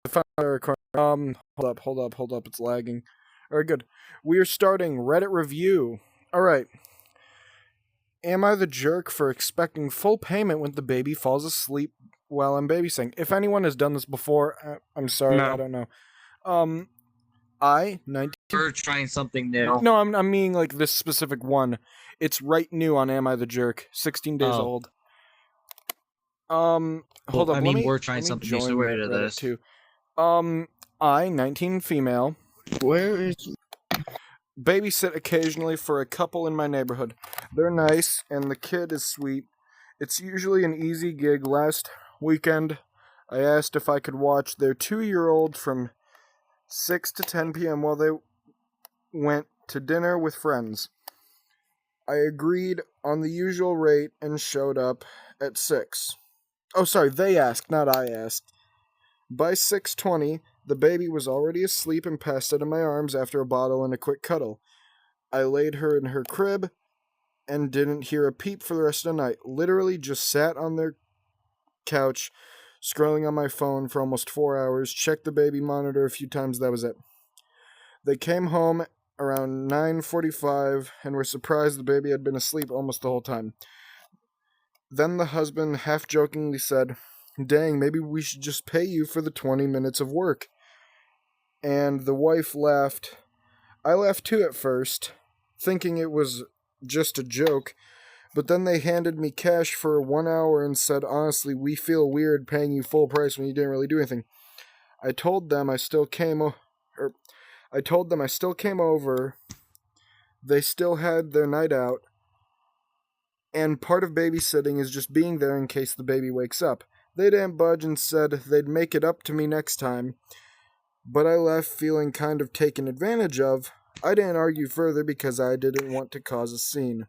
found my recording. Hold up, it's lagging. Alright, good. We are starting Reddit review. Alright. Am I the jerk for expecting full payment when the baby falls asleep while I'm babysitting? If anyone has done this before, I'm sorry, No. I don't know. I, 19... We're trying something new. No, I'm meaning like this specific one. It's right new on Am I the Jerk? 16 days old. Hold up. I mean, we're trying something new, so we're into this. Too. I, 19 female, Where is... babysit occasionally for a couple in my neighborhood. They're nice, and the kid is sweet. It's usually an easy gig. Last weekend, I asked if I could watch their 2-year-old from 6 to 10 p.m. while they went to dinner with friends. I agreed on the usual rate and showed up at 6. Oh, sorry, they asked, not I asked. By 6:20, the baby was already asleep and passed out of my arms after a bottle and a quick cuddle. I laid her in her crib and didn't hear a peep for the rest of the night. Literally just sat on their couch, scrolling on my phone for almost 4 hours, checked the baby monitor a few times, that was it. They came home around 9:45 and were surprised the baby had been asleep almost the whole time. Then the husband half-jokingly said, "Dang, maybe we should just pay you for the 20 minutes of work." And the wife laughed. I laughed too at first, thinking it was just a joke, but then they handed me cash for 1 hour and said, "Honestly, we feel weird paying you full price when you didn't really do anything." I told them I still came over. They still had their night out, and part of babysitting is just being there in case the baby wakes up. They didn't budge and said they'd make it up to me next time, but I left feeling kind of taken advantage of. I didn't argue further because I didn't want to cause a scene.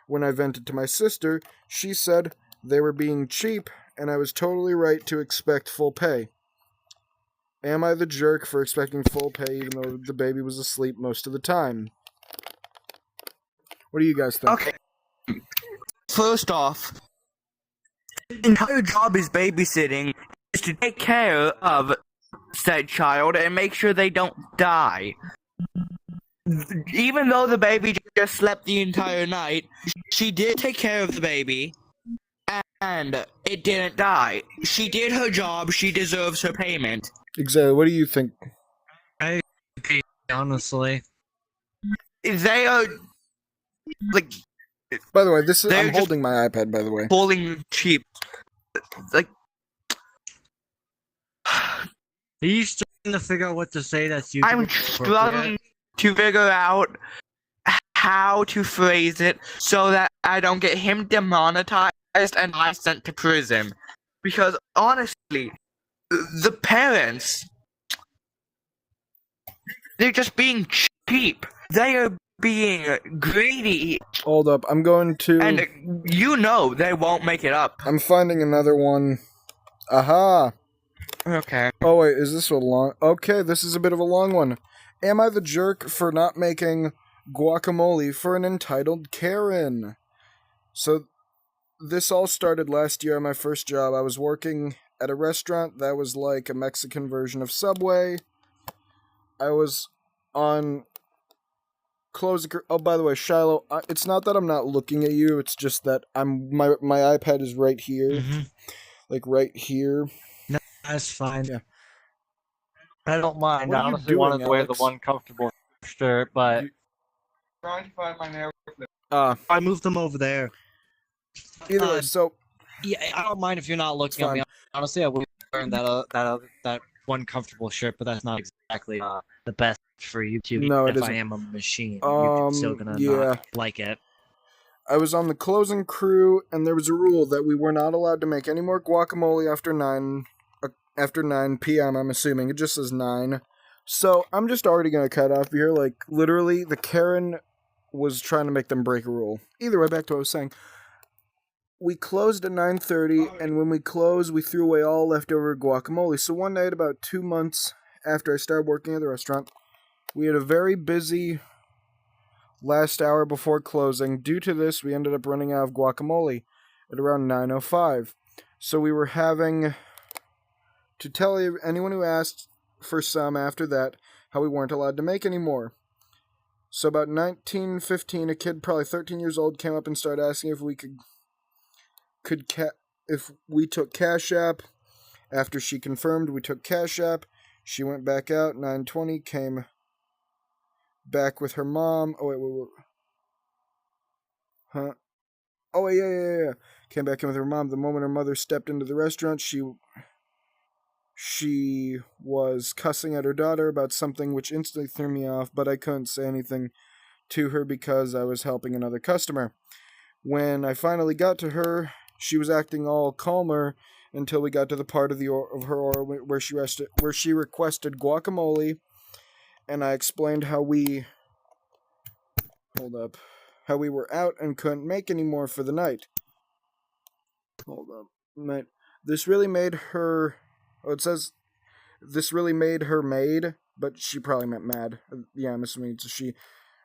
When I vented to my sister, she said they were being cheap, and I was totally right to expect full pay. Am I the jerk for expecting full pay even though the baby was asleep most of the time? What do you guys think? Okay. First off, the entire job is babysitting is to take care of said child and make sure they don't die. Even though the baby just slept the entire night, she did take care of the baby, and it didn't die. She did her job, she deserves her payment. Exactly, what do you think? I agree, honestly. They are, like... By the way, I'm just holding my iPad, by the way. Pulling cheap. Like... Are you starting to figure out what to say that's you? I'm struggling to figure out how to phrase it so that I don't get him demonetized and I sent to prison. Because honestly, the parents, they're just being cheap. They are being greedy. Hold up, I'm going to... And you know they won't make it up. I'm finding another one. Aha! Okay. Oh wait, is this a long... Okay, this is a bit of a long one. Am I the jerk for not making guacamole for an entitled Karen? So, this all started last year at my first job. I was working at a restaurant that was like a Mexican version of Subway. I was on closing... Oh, by the way, Shiloh, it's not that I'm not looking at you, it's just that my iPad is right here. Mm-hmm. Like, right here. No, that's fine. Yeah. I don't mind. What I are you honestly doing, wanted to wear the Alex? one comfortable shirt, but... Trying to find my nail clip. I moved them over there. Either way, so... Yeah, I don't mind if you're not looking It's at me. fine. Honestly, I would wear that one comfortable shirt, but that's not exactly the best for YouTube. No, it if isn't. I am a machine, YouTube's still gonna not like it. I was on the closing crew, and there was a rule that we were not allowed to make any more guacamole after 9 p.m., I'm assuming. It just says 9. So, I'm just already gonna cut off here. Like, literally, the Karen was trying to make them break a rule. Either way, back to what I was saying. We closed at 9:30, and when we closed, we threw away all leftover guacamole. So one night, about 2 months after I started working at the restaurant, we had a very busy last hour before closing. Due to this, we ended up running out of guacamole at around 9:05. So we were having to tell anyone who asked for some after that how we weren't allowed to make any more. So about 1915, a kid probably 13 years old came up and started asking if we if we took Cash App. After she confirmed we took Cash App, she went back out. 9:20 came back with her mom. Oh wait. Huh? Oh wait, yeah. Came back in with her mom. The moment her mother stepped into the restaurant, she was cussing at her daughter about something which instantly threw me off, but I couldn't say anything to her because I was helping another customer. When I finally got to her, she was acting all calmer until we got to the part of her order where she requested guacamole, and I explained how we were out and couldn't make any more for the night. This really made her. Oh, it says this really made her made, but she probably meant mad. Yeah, I'm assuming it's a she,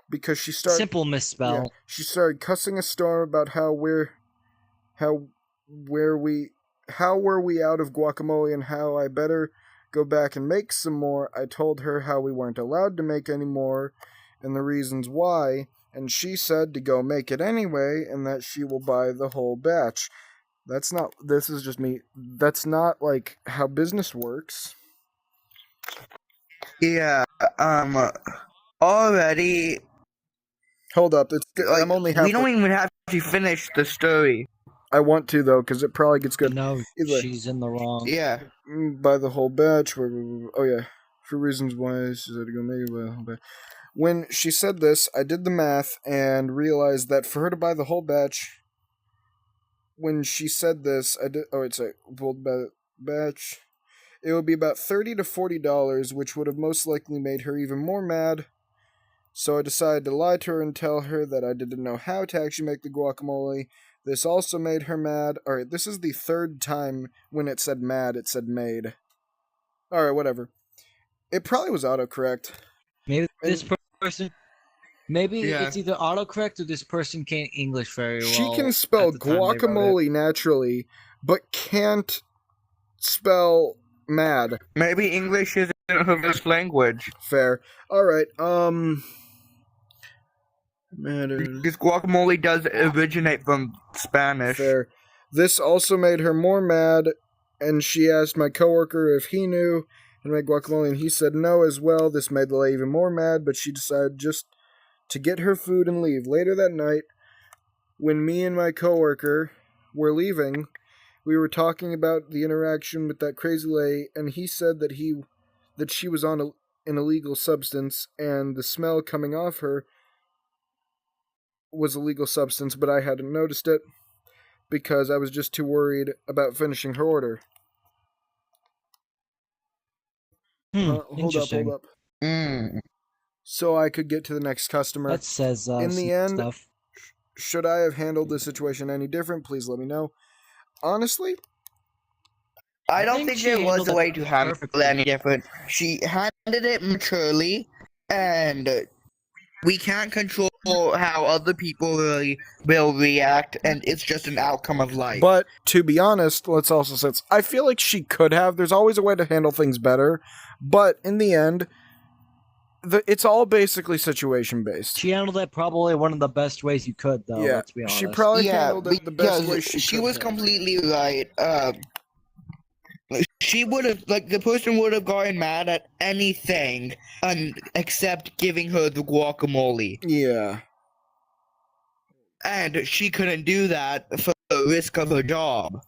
because she started Simple misspell. Yeah, she started cussing a storm about how were we out of guacamole and how I better go back and make some more. I told her how we weren't allowed to make any more and the reasons why, and she said to go make it anyway and that she will buy the whole batch. This is just me. That's not like how business works. Yeah, already, Hold up, like, I'm only we halfway. don't even have to finish the story. I want to though, because it probably gets good. No, Either way. she's in the wrong. Yeah. Buy the whole batch. Oh yeah, for reasons why she said to go make it buy the whole batch. When she said this, I did the math and realized that for her to buy the whole batch, when she said this, I did. Oh, it's a batch. It would be about $30 to $40, which would have most likely made her even more mad. So I decided to lie to her and tell her that I didn't know how to actually make the guacamole. This also made her mad. Alright, this is the third time when it said mad, it said made. Alright, whatever. It probably was autocorrect. Maybe this person. Maybe Yeah. it's either autocorrect or this person can't English very well. She can spell at the time they wrote it. guacamole naturally, but can't spell mad. Maybe English isn't her first language. Fair. Alright, Mad. Because guacamole does originate from Spanish. Fair. This also made her more mad, and she asked my coworker if he knew how to make guacamole, and he said no as well. This made the lady even more mad, but she decided just to get her food and leave. Later that night, when me and my coworker were leaving, we were talking about the interaction with that crazy lady, and he said that she was on an illegal substance, and the smell coming off her was a legal substance, but I hadn't noticed it because I was just too worried about finishing her order. Interesting. Hold up. Mm. So I could get to the next customer. That says In the some end, stuff. Should I have handled this situation any different? Please let me know. Honestly, I don't think think she there was handled a it way to handle perfectly. it any different. She handled it maturely, and we can't control how other people really will react, and it's just an outcome of life. but to be honest, let's also say I feel like she could have. There's always a way to handle things better, but in the end, it's all basically situation based. She handled it probably one of the best ways you could, though. Yeah, Let's be honest. she probably yeah, handled it the best way because she could was have. completely right. She would have, like, the person would have gotten mad at anything except giving her the guacamole. Yeah. And she couldn't do that for the risk of her job.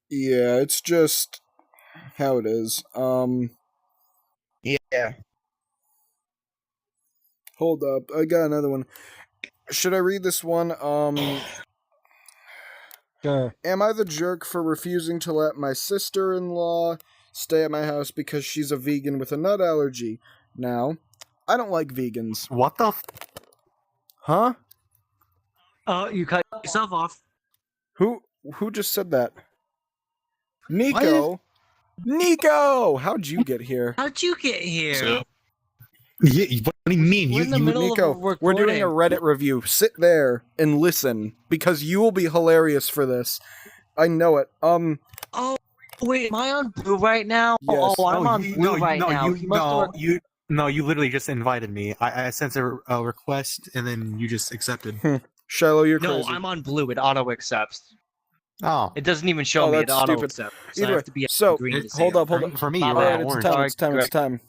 Yeah, it's just how it is. Yeah. Hold up. I got another one. Should I read this one? Sure. Am I the jerk for refusing to let my sister-in-law stay at my house because she's a vegan with a nut allergy? Now, I don't like vegans. What the Huh? You cut yourself off. Who just said that? Nico? Nico! How'd you get here? How'd you get here? Yeah, what do you mean? We're in the middle Nico, of a we're doing a recording. Reddit review. Sit there and listen, because you will be hilarious for this. I know it. Oh, Wait, am I on blue right now? Yes. Oh, I'm No, on blue right now. He must have. you literally just invited me. I sent a request and then you just accepted. Shiloh, you're No, crazy. I'm on blue. It auto accepts. Oh, It doesn't even show Oh, me. It that's auto stupid. accepts. So I Either way, have to be on so, green to see hold it. up, hold up. for me, My you're bad, on Alright, orange. it's time, it's time.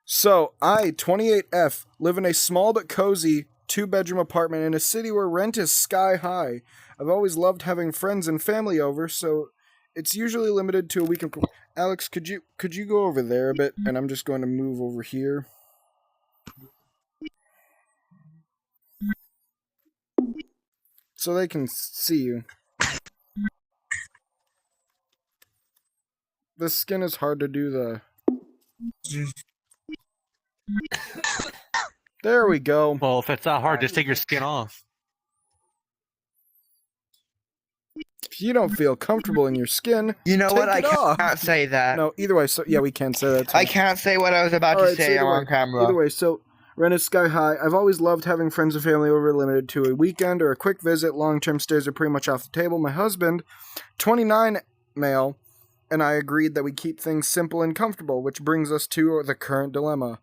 So, I, 28F, live in a small but cozy 2-bedroom apartment in a city where rent is sky high. I've always loved having friends and family over, so it's usually limited to a weekend. Alex, could you go over there a bit? And I'm just going to move over here. So they can see you. The skin is hard to do the... There we go. Well, if it's that hard, just take your skin off. If you don't feel comfortable in your skin, You know take what? I it off. can't say that. No, either way, so yeah, we can say that too. I can't say what I was about Alright, to so say either on way- camera. Either way, so rent is sky high. I've always loved having friends and family over, limited to a weekend or a quick visit. Long-term stays are pretty much off the table. My husband, 29 male, and I agreed that we keep things simple and comfortable, which brings us to the current dilemma.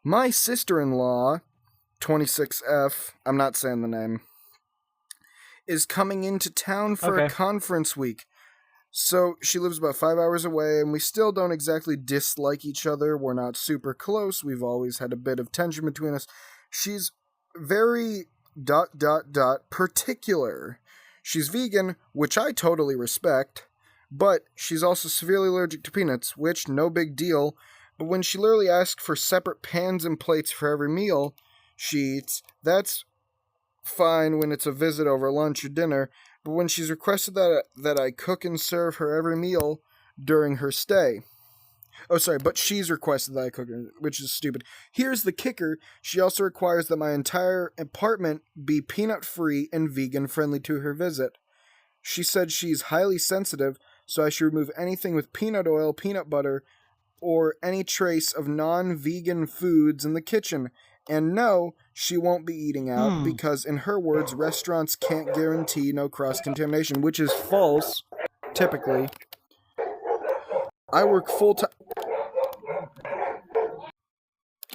My sister-in-law, 26F, I'm not saying the name, is coming into town for a Okay. conference week. So she lives about 5 hours away, and we still don't exactly dislike each other. We're not super close. We've always had a bit of tension between us. She's very ... particular. She's vegan, which I totally respect, but she's also severely allergic to peanuts, which, no big deal. But when she literally asks for separate pans and plates for every meal she eats, that's fine when it's a visit over lunch or dinner, but when she's requested that I cook and serve her every meal during her stay. Oh, sorry, but she's requested that I cook, which is stupid. Here's the kicker. She also requires that my entire apartment be peanut-free and vegan-friendly to her visit. She said she's highly sensitive, so I should remove anything with peanut oil, peanut butter, or any trace of non-vegan foods in the kitchen. And no, she won't be eating out because, in her words, restaurants can't guarantee no cross-contamination, which is false, typically. I work full-time...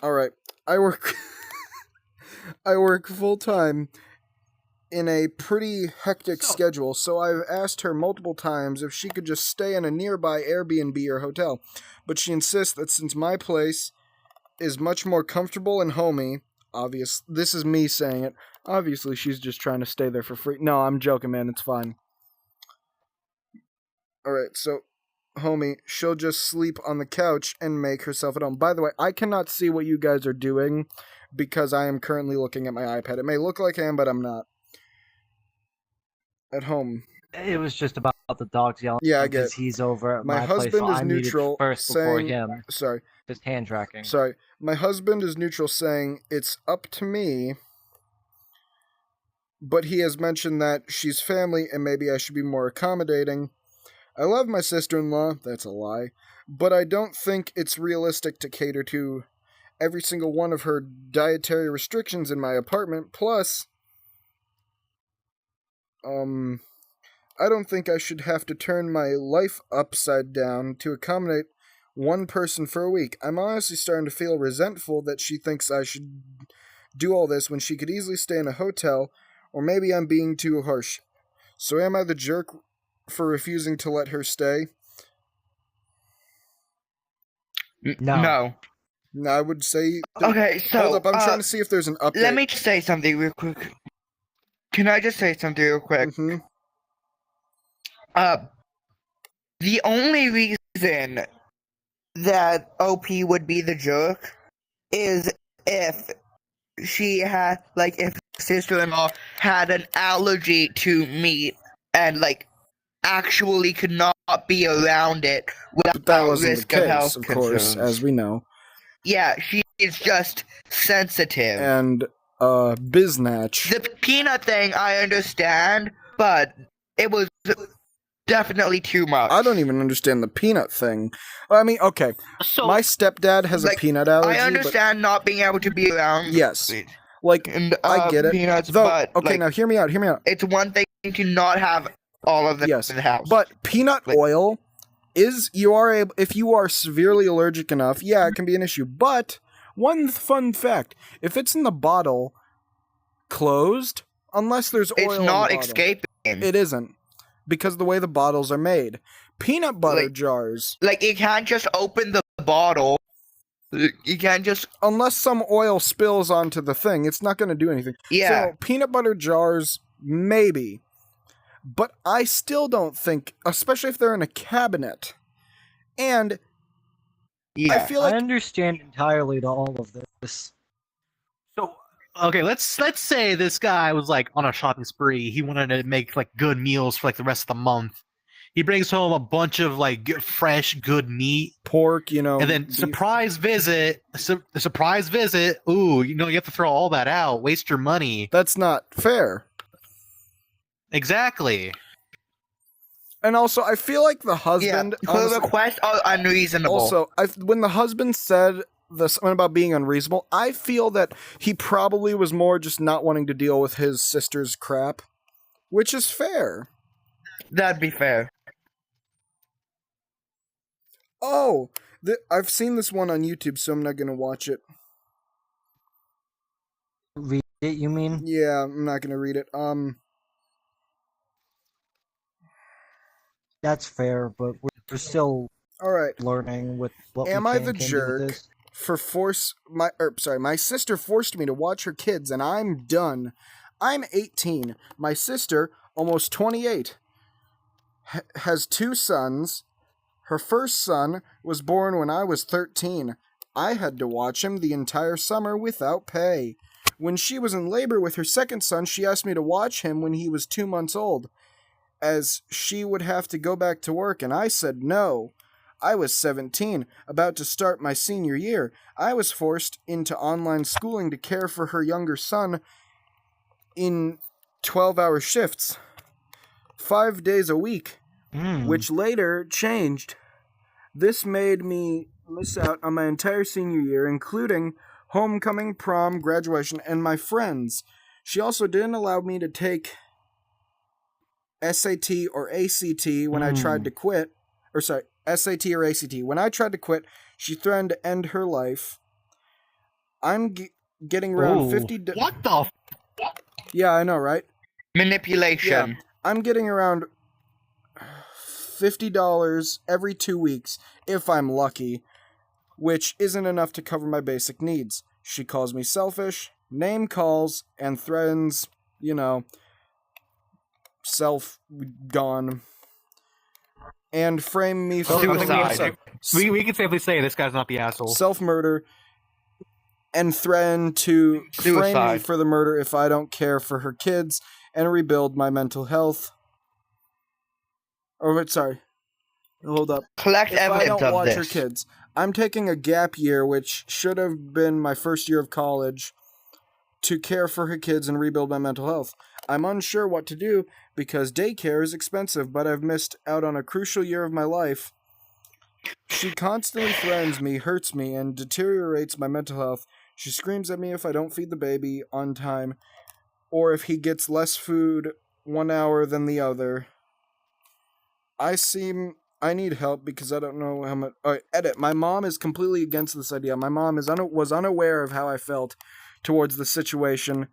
Alright, I work... I work full-time in a pretty hectic schedule, so I've asked her multiple times if she could just stay in a nearby Airbnb or hotel. But she insists that since my place is much more comfortable and homey, this is me saying it, obviously she's just trying to stay there for free. No, I'm joking, man, it's fine. Alright, so, homie, she'll just sleep on the couch and make herself at home. By the way, I cannot see what you guys are doing because I am currently looking at my iPad. It may look like I am, but I'm not. At home. It was just about the dogs yelling. Yeah, I get because it. he's over at My my place, husband so is I muted neutral, first before saying- him. Sorry. Just hand tracking. Sorry. My husband is neutral, saying it's up to me, but he has mentioned that she's family and maybe I should be more accommodating. I love my sister-in-law, that's a lie, but I don't think it's realistic to cater to every single one of her dietary restrictions in my apartment. Plus, I don't think I should have to turn my life upside down to accommodate one person for a week. I'm honestly starting to feel resentful that she thinks I should do all this when she could easily stay in a hotel, or maybe I'm being too harsh. So am I the jerk for refusing to let her stay? No. No, I would say... Okay, so Hold up, I'm trying to see if there's an update. let me just say something real quick. Can I just say something real quick? Mhm. The only reason that OP would be the jerk is if she had, like, if sister-in-law had an allergy to meat and, like, actually could not be around it But that without wasn't the risk of case, health of course, concerns. as we know. Yeah, she is just sensitive. And, biznatch. The peanut thing, I understand, but it was definitely too much. I don't even understand the peanut thing. I mean, okay, So my stepdad has a like, peanut allergy, I understand not being able to be around. Yes. but, like, And I get it. peanuts, Though, but okay, like, now hear me out, it's one thing to not have all of them Yes, in the house. But peanut Like- oil if you are severely allergic enough, yeah, it can be an issue. But one fun fact: if it's in the bottle, closed, unless there's oil, It's in not the bottle, escaping. it isn't, because of the way the bottles are made. Peanut butter Like- jars, Like, you can't just open the bottle. You can't just... unless some oil spills onto the thing, it's not going to do anything. Yeah. So peanut butter jars, maybe. But I still don't think, especially if they're in a cabinet. And Yeah. I feel I like understand entirely to all of this. So okay, let's say this guy was like on a shopping spree. He wanted to make like good meals for like the rest of the month. He brings home a bunch of like fresh, good meat, pork, you know. and then beef. surprise visit. Surprise visit. Ooh, you have to throw all that out. Waste your money. That's not fair. Exactly. And also, I feel like the Yeah. husband. The honestly- requests are unreasonable. also, when the husband said something about being unreasonable, I feel that he probably was more just not wanting to deal with his sister's crap, which is fair. That'd be fair. Oh, I've seen this one on YouTube, so I'm not gonna watch it. Read it, you mean? Yeah, I'm not gonna read it. That's fair, but we're still All right. learning with what Am we I can the do with jerk? this. My sister forced me to watch her kids, and I'm done. I'm 18. My sister, almost 28, has 2 sons. Her first son was born when I was 13. I had to watch him the entire summer without pay. When she was in labor with her second son, she asked me to watch him when he was 2 months old, as she would have to go back to work, and I said no. I was 17, about to start my senior year. I was forced into online schooling to care for her younger son in 12-hour shifts, 5 days a week, which later changed. This made me miss out on my entire senior year, including homecoming, prom, graduation, and my friends. She also didn't allow me to take SAT or ACT when I tried to quit. Or sorry, SAT or ACT. When I tried to quit, she threatened to end her life. I'm getting around Ooh. 50... What the? Yeah, I know, right? Manipulation. I'm getting around $50 every 2 weeks, if I'm lucky, which isn't enough to cover my basic needs. She calls me selfish, name calls, and threatens, gone. And frame me for Suicide. We can safely say this guy's not the asshole. self-murder, and threaten to frame me Suicide. for the murder if I don't care for her kids and rebuild my mental health. Hold up. Collect If I evidence don't of watch this. her kids. I'm taking a gap year, which should have been my first year of college, to care for her kids and rebuild my mental health. I'm unsure what to do because daycare is expensive, but I've missed out on a crucial year of my life. She constantly threatens me, hurts me, and deteriorates my mental health. She screams at me if I don't feed the baby on time, or if he gets less food 1 hour than the other. I need help because I don't know how much... edit. My mom is completely against this idea. My mom was unaware of how I felt towards the situation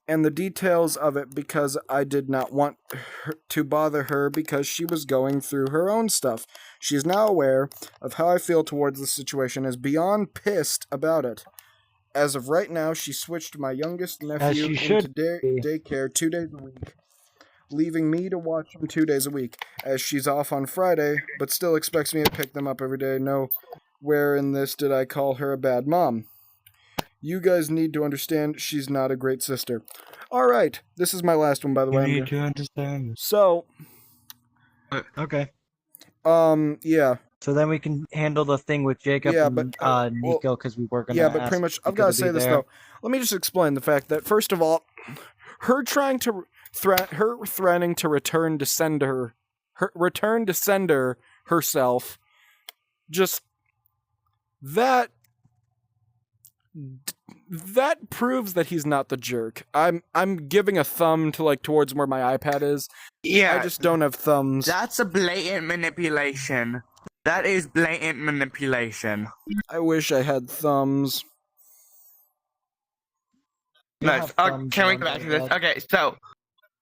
and the details of it because I did not want to bother her because she was going through her own stuff. She is now aware of how I feel towards the situation and is beyond pissed about it. As of right now, she switched my youngest nephew she into should be. daycare 2 days a week, leaving me to watch them 2 days a week, as she's off on Friday, but still expects me to pick them up every day. No, where in this did I call her a bad mom? You guys need to understand she's not a great sister. Alright, this is my last one, by the way. You need to understand. So, Okay. yeah. So then we can handle the thing with Jacob Yeah, and but, well, Nico, because we were going to Yeah, but pretty much, I've got to say this, though. Let me just explain the fact that, first of all, her trying to threatening to return to sender herself, just that proves that he's not the jerk. I'm giving a thumb to towards where my iPad is. Yeah. I just don't have thumbs. That's a blatant manipulation. That is blatant manipulation. I wish I had thumbs. You Nice. have Oh, thumbs can we on go back to your this? head. Okay, so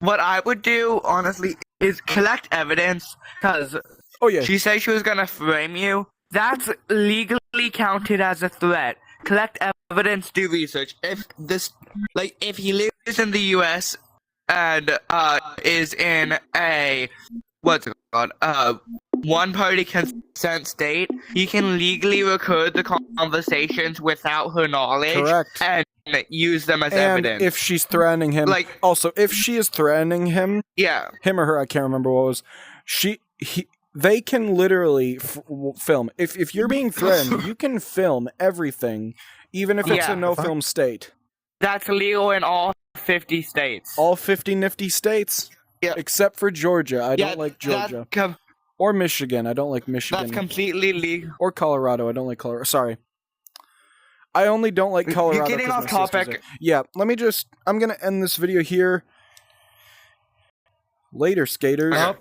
what I would do, honestly, is collect evidence, because Oh yeah, she said she was gonna frame you. That's legally counted as a threat. Collect evidence, do research. If he lives in the U.S. and is in a what's it called? One-party consent state, he can legally record the conversations without her knowledge correct. and use them as And evidence. if she's threatening him, Like, also if she is threatening him, yeah, him or her, I can't remember what it was. They can literally film. If you're being threatened, you can film everything, even if it's Yeah. a no-film state. that's legal in all 50 states. All 50 nifty states, Yeah. except for Georgia. I Yeah, don't like Georgia. Or Michigan. I don't like Michigan. That's completely legal. Or Colorado. I don't like Colorado. Sorry. I only don't like Colorado. You're getting 'cause off my sister's topic. there. Yeah, I'm gonna end this video here. Later, skaters. Oh,